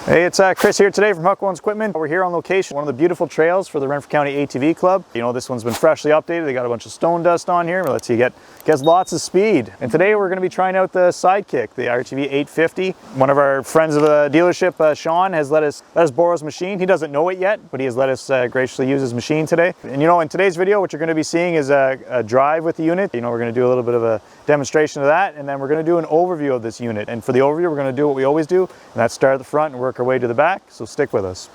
Hey, it's Chris here today from Huckabones Equipment. We're here on location, one of the beautiful trails for the Renfrew County ATV Club. You know, this one's been freshly updated. They got a bunch of stone dust on here. It lets you gets lots of speed. And today we're going to be trying out the Sidekick, the RTV-850. One of our friends of the dealership, Sean, has let us borrow his machine. He doesn't know it yet, but he has let us graciously use his machine today. And you know, in today's video, what you're going to be seeing is a drive with the unit. You know, we're going to do a little bit of a demonstration of that, and then we're going to do an overview of this unit. And for the overview, we're going to do what we always do, and that's start at the front and work our way to the back. So stick with us.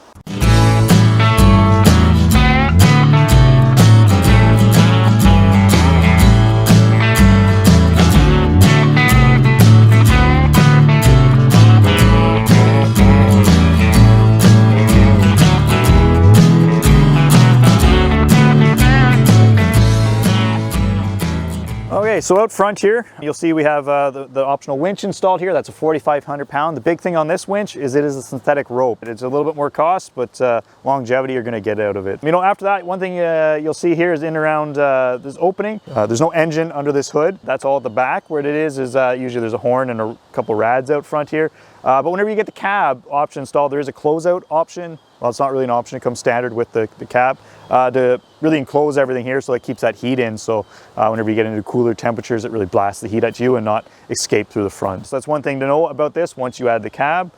Okay, so out front here, you'll see we have the optional winch installed here. That's a 4,500 pound. The big thing on this winch is it is a synthetic rope. It's a little bit more cost, but longevity you're going to get out of it. You know, after that, one thing you'll see here is in around this opening. There's no engine under this hood. That's all at the back. Where it is usually there's a horn and a couple rads out front here. But whenever you get the cab option installed, there is a closeout option. Well, it's not really an option. It comes standard with the cab to really enclose everything here so it keeps that heat in. So whenever you get into cooler temperatures, it really blasts the heat at you and not escape through the front. So that's one thing to know about this once you add the cab.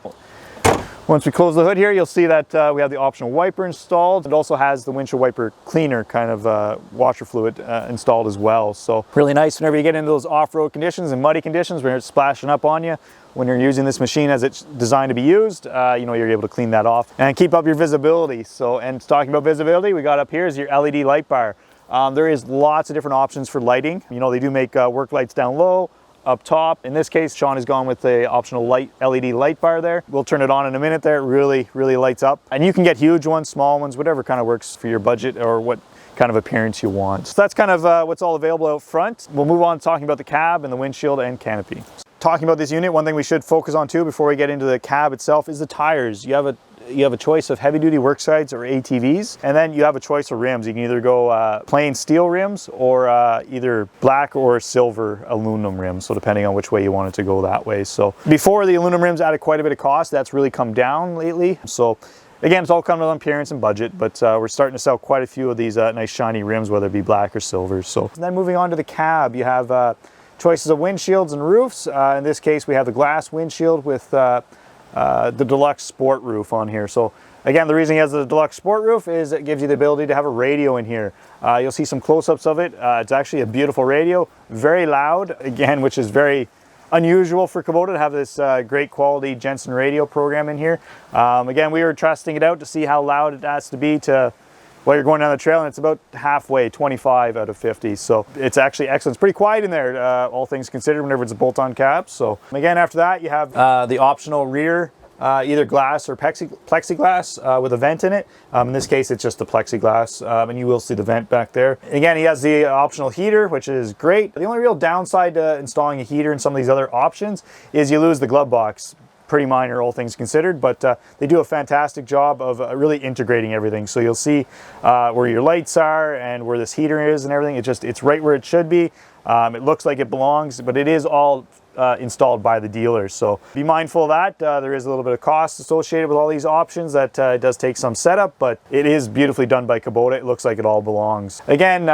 Once we close the hood here, you'll see that we have the optional wiper installed. It also has the windshield wiper cleaner kind of washer fluid installed as well. So really nice whenever you get into those off-road conditions and muddy conditions where it's splashing up on you. When you're using this machine as it's designed to be used, you know, you're able to clean that off and keep up your visibility. So, and talking about visibility, we got up here is your LED light bar. There is lots of different options for lighting. You know, they do make work lights down low, up top. In this case, Sean has gone with the optional LED light bar there. We'll turn it on in a minute there. It really lights up. And you can get huge ones, small ones, whatever kind of works for your budget or what kind of appearance you want. So that's kind of what's all available out front. We'll move on to talking about the cab and the windshield and canopy. Talking about this unit, one thing we should focus on too before we get into the cab itself is the tires. You have a choice of heavy duty work sides or ATVs, and then you have a choice of rims. You can either go plain steel rims or either black or silver aluminum rims, so depending on which way you want it to go that way. So before, the aluminum rims added quite a bit of cost. That's really come down lately. So again, it's all coming on appearance and budget, but we're starting to sell quite a few of these nice shiny rims, whether it be black or silver. So and then moving on to the cab, you have choices of windshields and roofs. In this case, we have the glass windshield with the deluxe sport roof on here. So again, the reason he has the deluxe sport roof is it gives you the ability to have a radio in here. You'll see some close-ups of it. It's actually a beautiful radio, very loud, again, which is very unusual for Kubota to have this great quality Jensen radio program in here. Again, we were testing it out to see how loud it has to be while you're going down the trail, and it's about halfway, 25 out of 50. So it's actually excellent. It's pretty quiet in there, all things considered, whenever it's a bolt-on cab. So again, after that, you have the optional rear, either glass or plexiglass with a vent in it. In this case, it's just the plexiglass, and you will see the vent back there. Again, he has the optional heater, which is great. The only real downside to installing a heater and some of these other options is you lose the glove box. Pretty minor, all things considered, but they do a fantastic job of really integrating everything. So you'll see where your lights are and where this heater is and everything. It's right where it should be. It looks like it belongs, but it is all installed by the dealer. So be mindful of that. There is a little bit of cost associated with all these options. That it does take some setup, but it is beautifully done by Kubota. It looks like it all belongs. Again,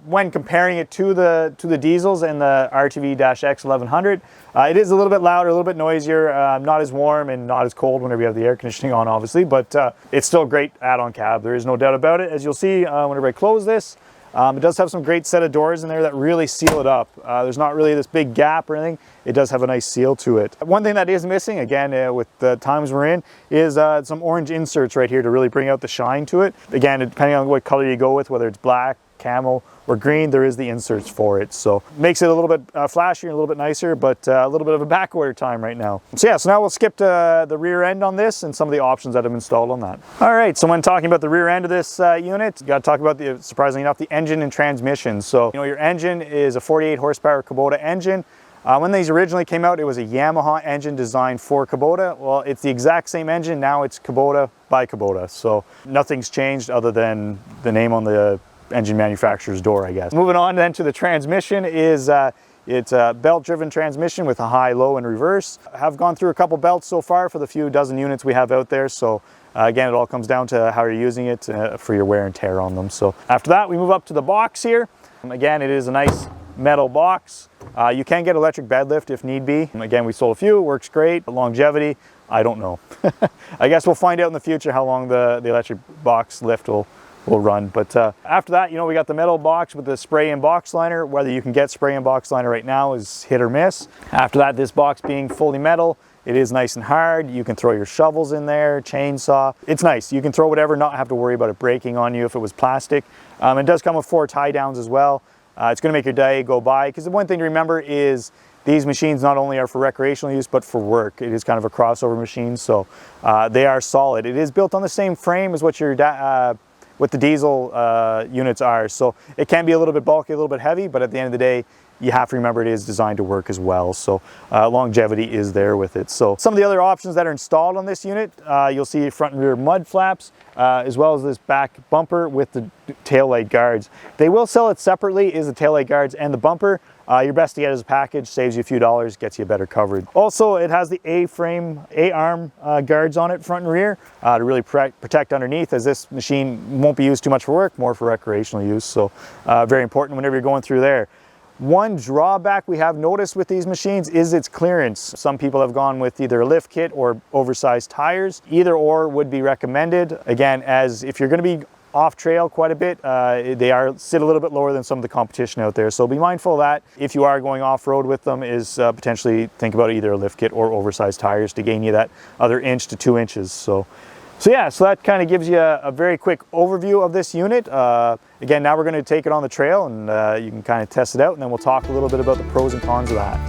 when comparing it to the diesels and the RTV-XG850, it is a little bit louder, a little bit noisier, not as warm and not as cold whenever you have the air conditioning on, obviously, but it's still a great add-on cab. There is no doubt about it. As you'll see whenever I close this, it does have some great set of doors in there that really seal it up. There's not really this big gap or anything. It does have a nice seal to it. One thing that is missing, again, with the times we're in, is some orange inserts right here to really bring out the shine to it. Again, depending on what color you go with, whether it's black, camel, or green, there is the inserts for it. So makes it a little bit flashier, a little bit nicer, but a little bit of a back order time right now. So yeah, so now we'll skip to the rear end on this and some of the options that have installed on that. All right, so when talking about the rear end of this unit, you got to talk about surprisingly enough, the engine and transmission. So, you know, your engine is a 48 horsepower Kubota engine. When these originally came out, it was a Yamaha engine designed for Kubota. Well, it's the exact same engine. Now it's Kubota by Kubota. So nothing's changed other than the name on the engine manufacturer's door, I guess. Moving on then to the transmission is It's a belt-driven transmission with a high, low, and reverse. I have gone through a couple belts so far for the few dozen units we have out there, so again, it all comes down to how you're using it for your wear and tear on them. So after that, we move up to the box here. Again, it is a nice metal box. You can get electric bed lift if need be. Again, we sold a few, it works great. Longevity, I don't know. I guess we'll find out in the future how long the electric box lift will run. But after that, you know, we got the metal box with the spray and box liner. Whether you can get spray and box liner right now is hit or miss. After that, this box being fully metal, it is nice and hard. You can throw your shovels in there, chainsaw. It's nice. You can throw whatever, not have to worry about it breaking on you if it was plastic. It does come with 4 tie downs as well. It's going to make your day go by, because the one thing to remember is these machines not only are for recreational use, but for work. It is kind of a crossover machine, so they are solid. It is built on the same frame as what your what the diesel units are, so it can be a little bit bulky, a little bit heavy, but at the end of the day, you have to remember it is designed to work as well. So longevity is there with it. So some of the other options that are installed on this unit, you'll see front and rear mud flaps, as well as this back bumper with the taillight guards. They will sell it separately, is the taillight guards and the bumper. Your best to get as a package, saves you a few dollars, gets you better coverage. Also, it has the A-arm guards on it, front and rear, to really protect underneath, as this machine won't be used too much for work, more for recreational use. So very important whenever you're going through there. One drawback we have noticed with these machines is its clearance. Some people have gone with either a lift kit or oversized tires. Either or would be recommended. Again, as if you're going to be off trail quite a bit, they sit a little bit lower than some of the competition out there. So be mindful of that. If you are going off-road with them, is potentially think about either a lift kit or oversized tires to gain you that other 1 to 2 inches. So yeah, so that kind of gives you a very quick overview of this unit. Again, now we're going to take it on the trail, and you can kind of test it out, and then we'll talk a little bit about the pros and cons of that.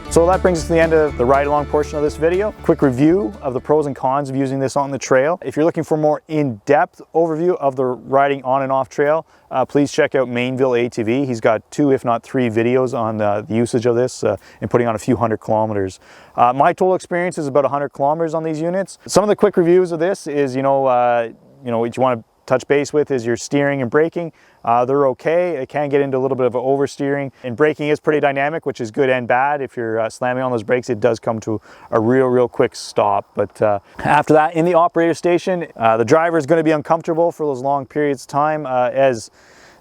So that brings us to the end of the ride-along portion of this video. Quick review of the pros and cons of using this on the trail. If you're looking for more in-depth overview of the riding on and off trail, please check out Mainville ATV. He's got 2, if not 3 videos on the usage of this and putting on a few hundred kilometers. My total experience is about 100 kilometers on these units. Some of the quick reviews of this is, what you want to touch base with is your steering and braking. They're okay. It can get into a little bit of oversteering, and braking is pretty dynamic, which is good and bad. If you're slamming on those brakes, it does come to a real quick stop. But after that, in the operator station, the driver is going to be uncomfortable for those long periods of time, as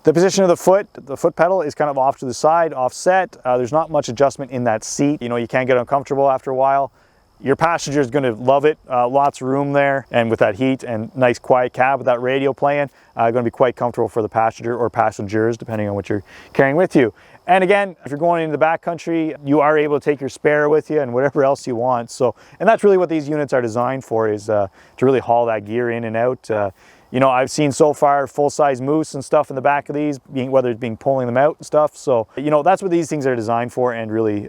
the position of the foot pedal is kind of off to the side, offset. There's not much adjustment in that seat. You can get uncomfortable after a while. Your passenger is going to love it. Lots of room there, and with that heat and nice quiet cab with that radio playing, going to be quite comfortable for the passenger or passengers, depending on what you're carrying with you. And again, if you're going into the backcountry, you are able to take your spare with you and whatever else you want. So, and that's really what these units are designed for, is to really haul that gear in and out. I've seen so far full-size moose and stuff in the back of these, whether it's pulling them out and stuff. So, that's what these things are designed for, and really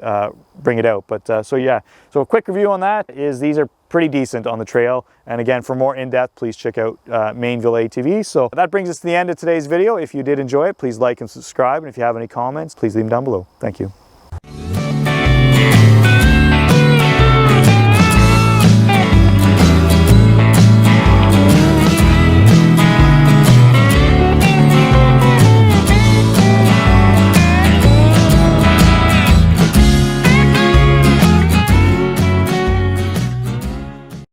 bring it out. But so a quick review on that is these are pretty decent on the trail. And again, for more in-depth, please check out Mainville ATV. So that brings us to the end of today's video. If you did enjoy it, please like and subscribe. And if you have any comments, please leave them down below. Thank you.